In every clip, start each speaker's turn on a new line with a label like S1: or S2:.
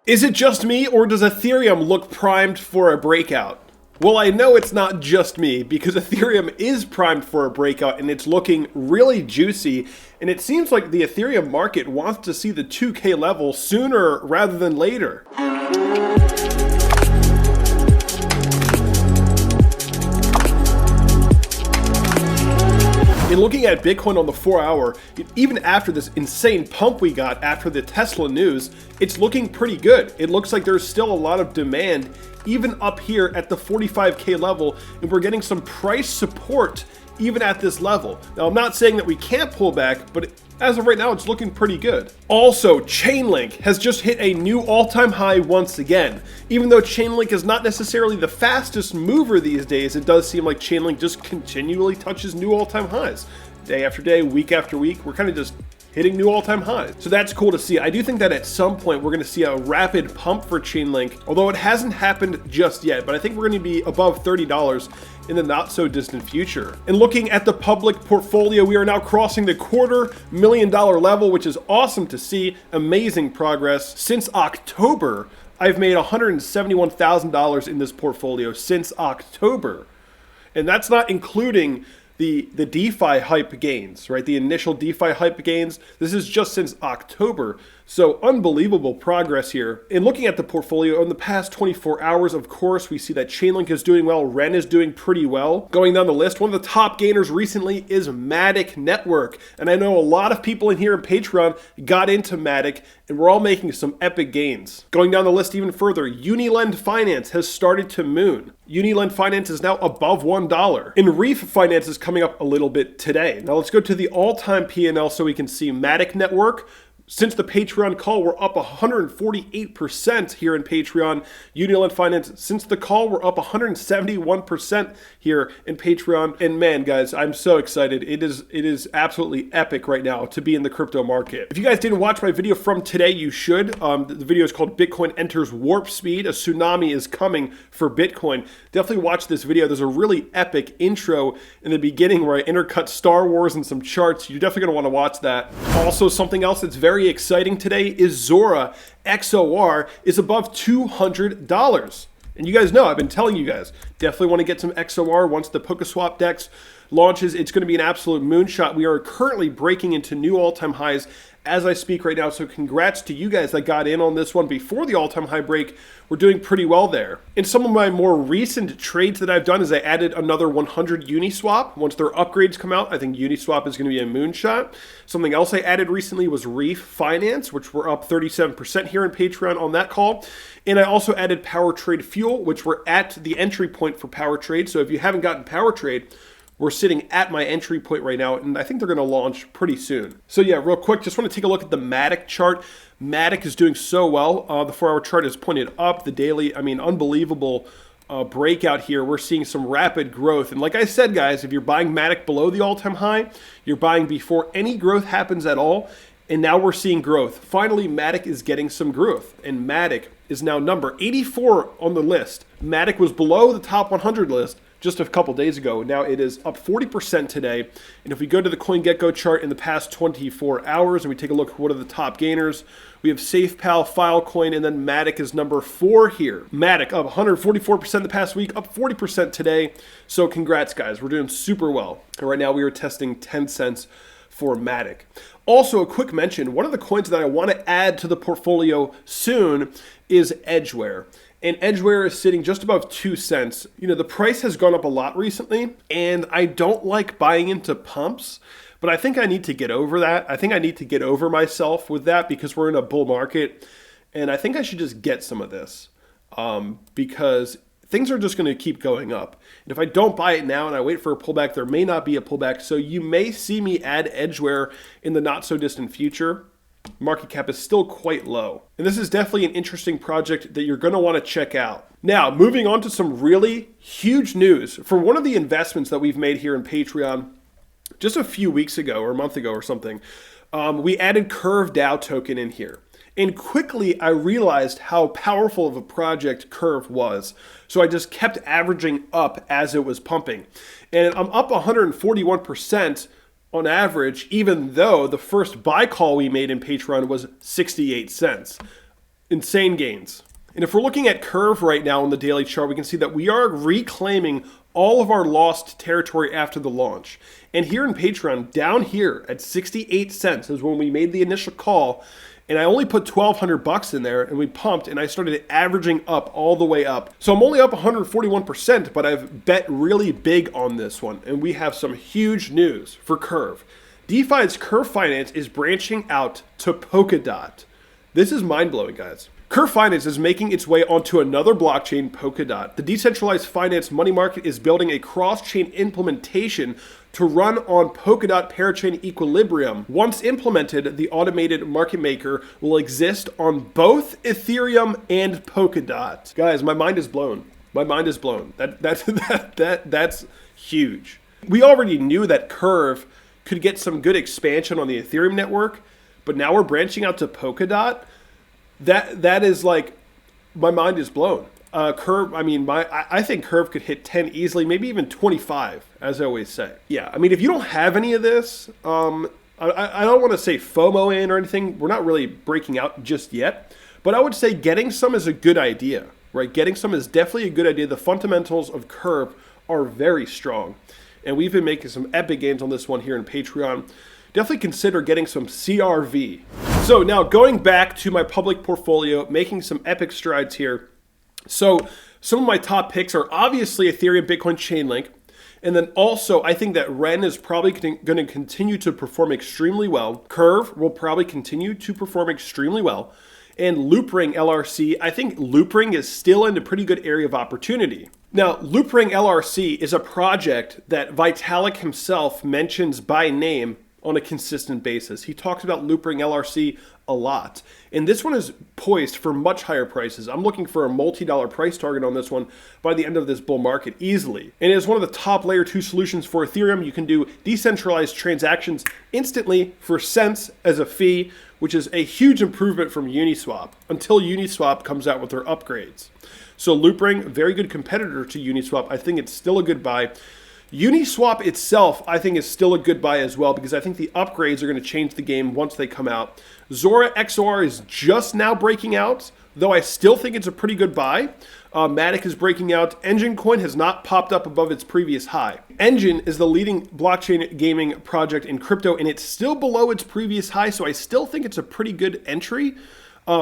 S1: Is it just me, or does Ethereum look primed for a breakout? Well, I know it's not just me, because Ethereum is primed for a breakout and it's looking really juicy, and it seems like the Ethereum market wants to see the 2K level sooner rather than later. And looking at Bitcoin on the 4-hour, even after this insane pump we got after the Tesla news, it's looking pretty good. It looks like there's still a lot of demand, even up here at the 45K level, and we're getting some price support even at this level. Now, I'm not saying that we can't pull back, but as of right now, it's looking pretty good. Also, Chainlink has just hit a new all-time high once again. Even though Chainlink is not necessarily the fastest mover these days, it does seem like Chainlink just continually touches new all-time highs. Day after day, week after week, we're kind of just hitting new all-time highs. So that's cool to see. I do think that at some point we're going to see a rapid pump for Chainlink, although it hasn't happened just yet, but I think we're going to be above $30 in the not so distant future. And looking at the public portfolio, we are now crossing the $250,000 level, which is awesome to see. Amazing progress. Since October, I've made $171,000 in this portfolio since October. And that's not including the DeFi hype gains, right? The initial DeFi hype gains. This is just since October. So unbelievable progress here. And looking at the portfolio in the past 24 hours, of course, we see that Chainlink is doing well. Ren is doing pretty well. Going down the list, one of the top gainers recently is MATIC Network. And I know a lot of people in here in Patreon got into MATIC, and we're all making some epic gains. Going down the list even further, Unilend Finance has started to moon. Unilend Finance is now above $1. And Reef Finance is coming up a little bit today. Now let's go to the all-time P&L so we can see MATIC Network. Since the Patreon call, we're up 148% here in Patreon. Unilend Finance, since the call, we're up 171% here in Patreon. And man, guys, I'm so excited. It is absolutely epic right now to be in the crypto market. If you guys didn't watch my video from today, you should. The video is called Bitcoin Enters Warp Speed. A tsunami is coming for Bitcoin. Definitely watch this video. There's a really epic intro in the beginning where I intercut Star Wars and some charts. You're definitely going to want to watch that. Also, something else that's very exciting today is Zora XOR is above $200. And you guys know, I've been telling you guys, definitely want to get some XOR once the Polkadot DEX launches. It's going to be an absolute moonshot. We are currently breaking into new all-time highs as I speak right now. So congrats to you guys that got in on this one before the all-time high break. We're doing pretty well there. In some of my more recent trades that I've done is I added another 100 Uniswap. Once their upgrades come out, I think Uniswap is going to be a moonshot. Something else I added recently was Reef Finance, which we're up 37% here in Patreon on that call. And I also added Power Trade Fuel, which we're at the entry point for Power Trade. So if you haven't gotten Power Trade, we're sitting at my entry point right now, and I think they're going to launch pretty soon. So yeah, real quick, just want to take a look at the MATIC chart. MATIC is doing so well. The 4-hour chart is pointed up. The daily, unbelievable breakout here. We're seeing some rapid growth. And like I said, guys, if you're buying MATIC below the all-time high, you're buying before any growth happens at all. And now we're seeing growth. Finally, MATIC is getting some growth. And MATIC is now number 84 on the list. MATIC was below the top 100 list just a couple days ago. Now it is up 40% today. And if we go to the CoinGecko chart in the past 24 hours and we take a look at what are the top gainers, we have SafePal, Filecoin, and then MATIC is number 4 here. MATIC up 144% the past week, up 40% today. So congrats, guys. We're doing super well. And right now we are testing 10 cents for MATIC. Also, a quick mention, one of the coins that I want to add to the portfolio soon is Edgeware. And Edgeware is sitting just above 2 cents. You know, the price has gone up a lot recently, and I don't like buying into pumps, but I think I need to get over that. I think I need to get over myself with that because we're in a bull market, and I think I should just get some of this because things are just going to keep going up. And if I don't buy it now and I wait for a pullback, there may not be a pullback. So you may see me add Edgeware in the not so distant future. Market cap is still quite low. And this is definitely an interesting project that you're going to want to check out. Now, moving on to some really huge news for one of the investments that we've made here in Patreon just a few weeks ago or a month ago or something. We added Curve DAO token in here. And quickly, I realized how powerful of a project Curve was. So I just kept averaging up as it was pumping. And I'm up 141% on average, even though the first buy call we made in Patreon was 68 cents. insane gains. And if we're looking at Curve right now on the daily chart, we can see that we are reclaiming all of our lost territory after the launch. And here in Patreon, down here at 68 cents is when we made the initial call. And I only put 1,200 bucks in there and we pumped and I started averaging up all the way up. So I'm only up 141%, but I've bet really big on this one. And we have some huge news for Curve. DeFi's Curve Finance is branching out to Polkadot. This is mind-blowing, guys. Curve Finance is making its way onto another blockchain, Polkadot. The decentralized finance money market is building a cross-chain implementation to run on Polkadot parachain Equilibrium. Once implemented, the automated market maker will exist on both Ethereum and Polkadot. Guys, my mind is blown. My mind is blown. That's huge. We already knew that Curve could get some good expansion on the Ethereum network, but now we're branching out to Polkadot. That is like, my mind is blown. Curve, I think Curve could hit 10 easily, maybe even 25, as I always say. Yeah, I mean, if you don't have any of this, I don't want to say FOMO in or anything. We're not really breaking out just yet, but I would say getting some is a good idea, right? Getting some is definitely a good idea. The fundamentals of Curve are very strong, and we've been making some epic gains on this one here in Patreon. Definitely consider getting some CRV. So now going back to my public portfolio, making some epic strides here. So some of my top picks are obviously Ethereum, Bitcoin, Chainlink. And then also I think that Ren is probably going to continue to perform extremely well. Curve will probably continue to perform extremely well. And Loopring LRC, I think Loopring is still in a pretty good area of opportunity. Now, Loopring LRC is a project that Vitalik himself mentions by name on a consistent basis. He talks about Loopring LRC a lot. And this one is poised for much higher prices. I'm looking for a multi-dollar price target on this one by the end of this bull market easily. And it is one of the top layer 2 solutions for Ethereum. You can do decentralized transactions instantly for cents as a fee, which is a huge improvement from Uniswap until Uniswap comes out with their upgrades. So Loopring, very good competitor to Uniswap. I think it's still a good buy. Uniswap itself, I think, is still a good buy as well because I think the upgrades are going to change the game once they come out. Zora XOR is just now breaking out, though I still think it's a pretty good buy. MATIC is breaking out. Engine Coin has not popped up above its previous high. Engine is the leading blockchain gaming project in crypto, and it's still below its previous high, so I still think it's a pretty good entry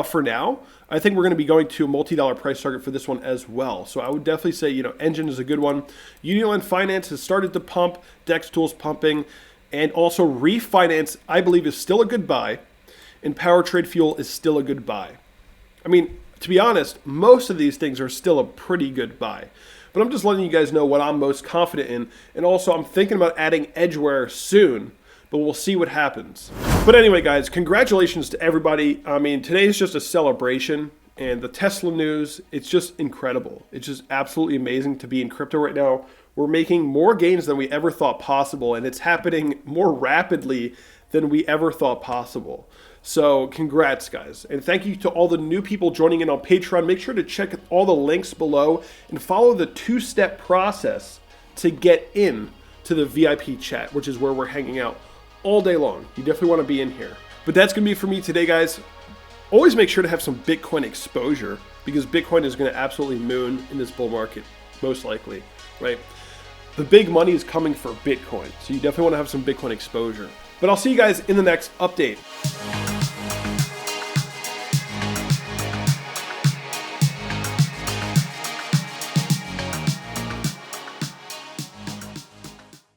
S1: for now. I think we're going to be going to a multi-dollar price target for this one as well. So I would definitely say, Engine is a good one. Uniland Finance has started to pump. Dex Tools pumping. And also Refinance, I believe, is still a good buy. And Power Trade Fuel is still a good buy. I mean, to be honest, most of these things are still a pretty good buy. But I'm just letting you guys know what I'm most confident in. And also, I'm thinking about adding Edgeware soon. But we'll see what happens. But anyway, guys, congratulations to everybody. I mean, today is just a celebration. And the Tesla news, it's just incredible. It's just absolutely amazing to be in crypto right now. We're making more gains than we ever thought possible. And it's happening more rapidly than we ever thought possible. So congrats, guys. And thank you to all the new people joining in on Patreon. Make sure to check all the links below and follow the 2-step process to get in to the VIP chat, which is where we're hanging out all day long. You definitely want to be in here. But that's going to be it for me today, guys. Always make sure to have some Bitcoin exposure because Bitcoin is going to absolutely moon in this bull market, most likely, right? The big money is coming for Bitcoin, so you definitely want to have some Bitcoin exposure. But I'll see you guys in the next update.